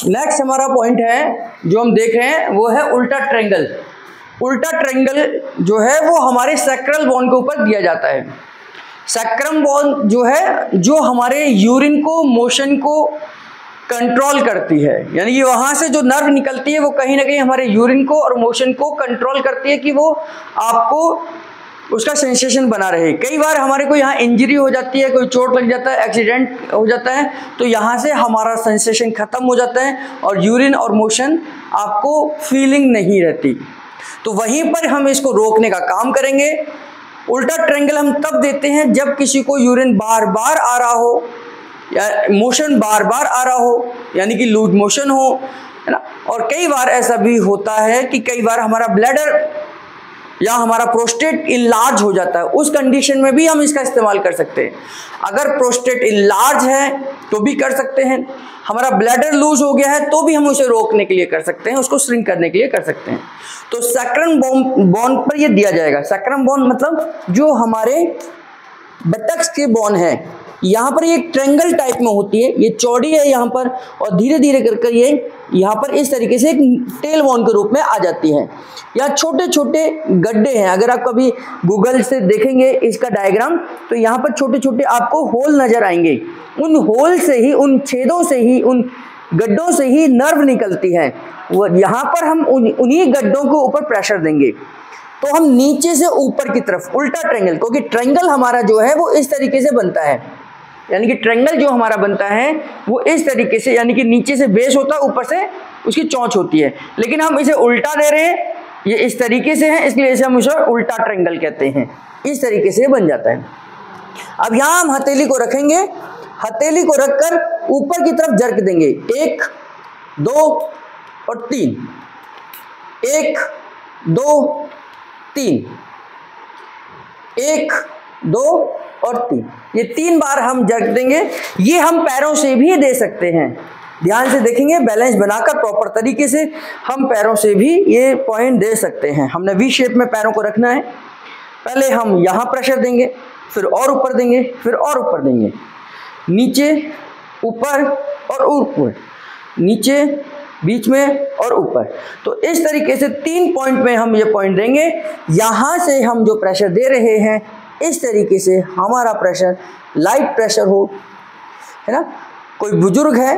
Next हमारा point है जो हम देख रहे हैं वो है उल्टा ट्रायंगल। उल्टा ट्रायंगल जो है वो हमारे सैक्रल बोन के ऊपर दिया जाता है। सैक्रम बोन जो है जो हमारे यूरिन को, मोशन को कंट्रोल करती है, यानी कि वहाँ से जो नर्व निकलती है वो कहीं ना कहीं हमारे यूरिन को और मोशन को कंट्रोल करती है कि वो आपको उसका सेंसेशन बना रहे। कई बार हमारे को यहाँ इंजरी हो जाती है, कोई चोट लग जाता है, एक्सीडेंट हो जाता है, तो यहाँ से हमारा सेंसेशन खत्म हो जाता है और यूरिन और मोशन आपको फीलिंग नहीं रहती। तो वहीं पर हम इसको रोकने का काम करेंगे। उल्टा ट्रायंगल हम तब देते हैं जब किसी को यूरिन बार बार आ रहा हो या मोशन बार बार आ रहा हो, यानी कि लूज मोशन हो, है ना। और कई बार ऐसा भी होता है कि कई बार हमारा ब्लैडर या हमारा प्रोस्टेट इनलार्ज हो जाता है, उस कंडीशन में भी हम इसका इस्तेमाल कर सकते हैं। अगर प्रोस्टेट इनलार्ज है तो भी कर सकते हैं, हमारा ब्लैडर लूज हो गया है तो भी हम उसे रोकने के लिए कर सकते हैं, उसको श्रिंक करने के लिए कर सकते हैं। तो सैक्रम बोन पर ये दिया जाएगा। सैक्रम बोन मतलब जो हमारे बटक्स के बोन है, यहाँ पर ये एक ट्रायंगल टाइप में होती है, ये चौड़ी है यहाँ पर और धीरे धीरे कर ये यहाँ पर इस तरीके से एक टेल बोन के रूप में आ जाती है। यहाँ छोटे छोटे गड्ढे हैं, अगर आप कभी गूगल से देखेंगे इसका डायग्राम तो यहाँ पर छोटे छोटे आपको होल नजर आएंगे। उन होल से ही, उन छेदों से ही, उन गड्ढों से ही नर्व निकलती है। वो यहाँ पर हम उन्हीं गड्ढों के ऊपर प्रेशर देंगे तो हम नीचे से ऊपर की तरफ उल्टा ट्रायंगल, क्योंकि ट्रायंगल हमारा जो है वो इस तरीके से बनता है, यानी कि ट्रायंगल जो हमारा बनता है वो इस तरीके से, यानी कि नीचे से बेस होता है, ऊपर से उसकी चोंच होती है, लेकिन हम इसे उल्टा दे रहे हैं, ये इस तरीके से है, इसलिए इसे हम इसे उल्टा ट्रायंगल कहते हैं। इस तरीके से बन जाता है। अब यहाँ हम हथेली को रखेंगे, हथेली को रखकर ऊपर की तरफ जर्क देंगे, 1 2 और 3, 1 2 3, 1 2 और 3, ये 3 बार हम जर्क देंगे। ये हम पैरों से भी दे सकते हैं, ध्यान से देखेंगे, बैलेंस बनाकर प्रॉपर तरीके से हम पैरों से भी ये पॉइंट दे सकते हैं। हमने वी शेप में पैरों को रखना है, पहले हम यहाँ प्रेशर देंगे, फिर और ऊपर देंगे, फिर और ऊपर देंगे, नीचे ऊपर और ऊपर, नीचे बीच में और ऊपर। तो इस तरीके से 3 पॉइंट में हम ये पॉइंट देंगे। यहाँ से हम जो प्रेशर दे रहे हैं इस तरीके से हमारा प्रेशर लाइट प्रेशर हो, है ना। कोई बुजुर्ग है,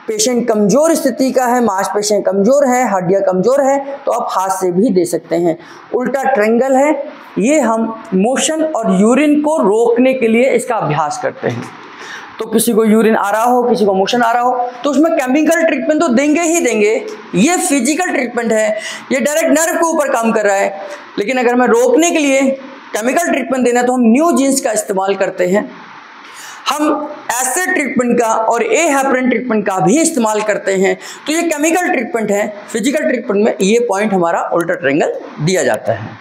पेशेंट कमजोर स्थिति का है, मांसपेशियां कमजोर है, हड्डियां कमजोर है, तो आप हाथ से भी दे सकते हैं। उल्टा ट्रायंगल है, ये हम मोशन और यूरिन को रोकने के लिए इसका अभ्यास करते हैं। तो किसी को यूरिन आ रहा हो, किसी को मोशन आ रहा हो, तो उसमें केमिकल ट्रीटमेंट तो देंगे ही देंगे, ये फिजिकल ट्रीटमेंट है, ये डायरेक्ट नर्व के ऊपर काम कर रहा है। लेकिन अगर हमें रोकने के लिए केमिकल ट्रीटमेंट देना है तो हम न्यूजीन्स का इस्तेमाल करते हैं, हम एसिड ट्रीटमेंट का और ए हेपरिन ट्रीटमेंट का भी इस्तेमाल करते हैं। तो ये केमिकल ट्रीटमेंट है, फिजिकल ट्रीटमेंट में ये पॉइंट हमारा उल्टा ट्रायंगल दिया जाता है।